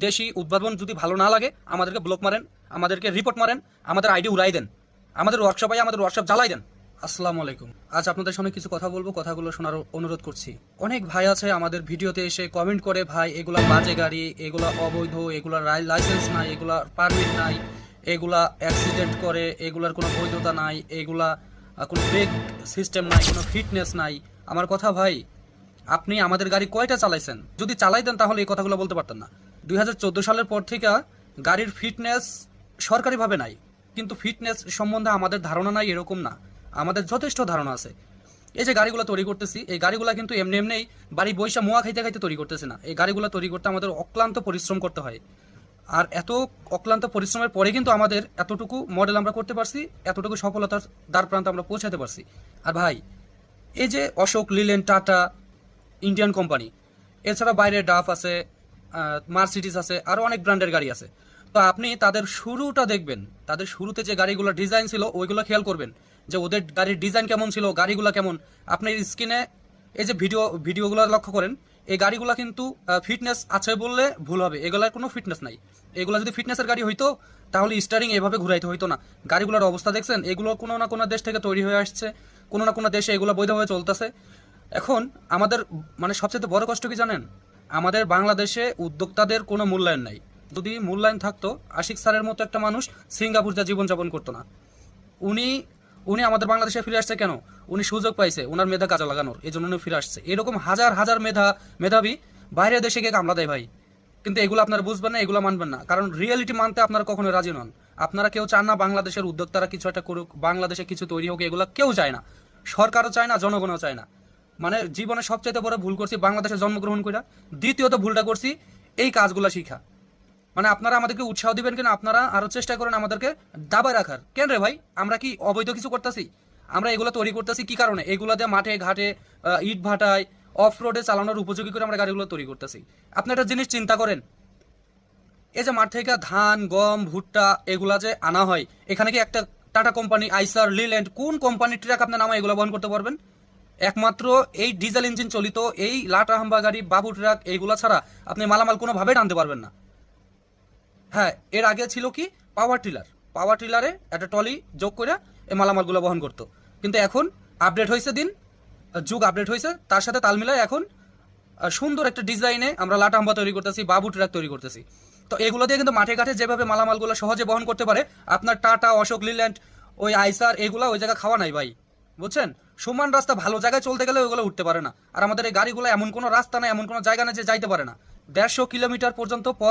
দেশি উদ্ভাবন যদি ভালো না লাগে আমাদেরকে ব্লক মারেন, আমাদেরকে রিপোর্ট মারেন, আমাদের আইডি উড়াই দেন, আমাদের ওয়ার্কশপ জ্বালাই দেন। আসসালামু আলাইকুম। আজ আপনাদের সঙ্গে কিছু কথা বলবো, কথাগুলো শোনার অনুরোধ করছি। অনেক ভাই আছে আমাদের ভিডিওতে এসে কমেন্ট করে, ভাই এগুলা বাজে গাড়ি, এগুলা অবৈধ, এগুলা লাইসেন্স নাই, এগুলা পারমিট নাই, এগুলা অ্যাক্সিডেন্ট করে, এগুলার কোনো বৈধতা নাই, এগুলা কোনো ব্রেক সিস্টেম নাই, কোনো ফিটনেস নাই। আমার কথা ভাই, আপনি আমাদের গাড়ি কয়টা চালাইছেন? যদি চালাইতেন তাহলে এই কথাগুলো বলতে পারতেন না। 2014 সালের পর থেকে গাড়ির ফিটনেস সরকারিভাবে নাই, কিন্তু ফিটনেস সম্বন্ধে আমাদের ধারণা নাই এরকম না, আমাদের যথেষ্ট ধারণা আছে। এই যে গাড়িগুলো তৈরি করতেছি, এই গাড়িগুলো কিন্তু এমনি এমনিই বাড়ি বৈশা মোয়া খাইতে খাইতে তৈরি করতেছি না। এই গাড়িগুলো তৈরি করতে আমাদের অক্লান্ত পরিশ্রম করতে হয়। আর এত অক্লান্ত পরিশ্রমের পরে কিন্তু আমাদের এতটুকু মডেল আমরা করতে পারছি, এতটুকু সফলতার দ্বার প্রান্তে আমরা পৌঁছাতে পারছি। আর ভাই, এই যে অশোক লিল্যান্ড, টাটা, ইন্ডিয়ান কোম্পানি, এছাড়া বাইরে ডাফ আছে, মার্সিডিজ আছে, আরও অনেক ব্র্যান্ডের গাড়ি আছে। তো আপনি তাদের শুরুটা দেখবেন, তাদের শুরুতে যে গাড়িগুলো ডিজাইন ছিল ওইগুলো খেয়াল করবেন যে ওদের গাড়ির ডিজাইন কেমন ছিল, গাড়িগুলো কেমন। আপনি স্ক্রিনে এই যে ভিডিওগুলো লক্ষ্য করেন, এই গাড়িগুলো কিন্তু ফিটনেস আছে বললে ভুল হবে, এগুলোর কোনো ফিটনেস নাই। এগুলো যদি ফিটনেসের গাড়ি হইতো তাহলে স্টারিং এভাবে ঘুরাইতে হইতো না। গাড়িগুলোর অবস্থা দেখছেন, এগুলো কোনো না কোনো দেশ থেকে তৈরি হয়ে আসছে, কোনো না কোনো দেশে এগুলো বৈধভাবে চলতেছে। এখন আমাদের মানে সবচেয়ে বড় কষ্ট কি জানেন? আমাদের বাংলাদেশে উদ্যোক্তাদের কোনো মূল্যায়ন নাই। যদি মূল্যায়ন থাকতো, আশিক স্যারের মতো একটা মানুষ সিঙ্গাপুর যা জীবনযাপন করতো না। উনি উনি আমাদের বাংলাদেশে ফিরে আসছে কেন? উনি সুযোগ পাইছে ওনার মেধা কাজে লাগানোর, এই জন্য উনি ফিরে আসছে। এরকম হাজার হাজার মেধাবী বাইরের দেশে গিয়ে কামলা দেয় ভাই। কিন্তু এগুলো আপনারা বুঝবেন না, এগুলো মানবেন না, কারণ রিয়েলিটি মানতে আপনারা কখনো রাজি নন। আপনারা কেউ চান না বাংলাদেশের উদ্যোক্তারা কিছু একটা করুক, বাংলাদেশে কিছু তৈরি হোক, এগুলো কেউ চায় না। সরকারও চায় না, জনগণও চায় না। মানে জীবনে সবচাইতে বড় ভুল করছি বাংলাদেশে জন্মগ্রহণ করে। দ্বিতীয়ত ভুলটা করছি এই কাজগুলো শিখা। মানে আপনারা আমাদেরকে উৎসাহ দিবেন কিনা, আপনারা আরো চেষ্টা করেন আমাদেরকে দাবায় রাখার। কেন রে ভাই, আমরা কি অবৈধ কিছু করতেছি? আমরা এগুলো তৈরি করতেছি কি কারণে? এগুলো দিয়ে মাঠে ঘাটে, ইট ভাটায়, অফ রোডে চালানোর উপযোগী করে আমরা গাড়িগুলো তৈরি করতেছি। আপনি একটা জিনিস চিন্তা করেন, এই যে মাঠ থেকে ধান, গম, ভুট্টা এগুলা যে আনা হয়, এখানে কি একটা টাটা কোম্পানি, আইসার, লিল্যান্ড, কোন কোম্পানির ট্রাক আপনার নামে এগুলো বহন করতে পারবেন? একমাত্র এই ডিজেল ইঞ্জিন চলিত এই লাটা হাম্বা গাড়ি, বাবু ট্রাক, এইগুলা ছাড়া আপনি মালামাল কোনোভাবেই টানতে পারবেন না। হ্যাঁ, এর আগে ছিল কি পাওয়ার টিলারে একটা টলি যোগ করে এই মালামালগুলো বহন করতো। কিন্তু এখন আপডেট হয়েছে, যুগ আপডেট হয়েছে, তার সাথে তাল মিলায় এখন সুন্দর একটা ডিজাইনে আমরা লাটা হাম্বা তৈরি করতেছি, বাবু ট্রাক তৈরি করতেছি। তো এগুলো দিয়ে কিন্তু মাঠে ঘাটে যেভাবে মালামালগুলো সহজে বহন করতে পারে, আপনার টাটা, অশোক লিল্যান্ড, ওই আইসার, এগুলো ওই জায়গায় খাওয়া নাই ভাই, বুঝছেন? সমান রাস্তা ভালো জায়গায় চলতে গেলে ওইগুলো উঠতে পারে না। আর আমাদের এই গাড়িগুলো এমন কোনো রাস্তা নাই, এমন কোনো জায়গা নেই যে যাইতে পারে না। 150 কিলোমিটার পর্যন্ত পথ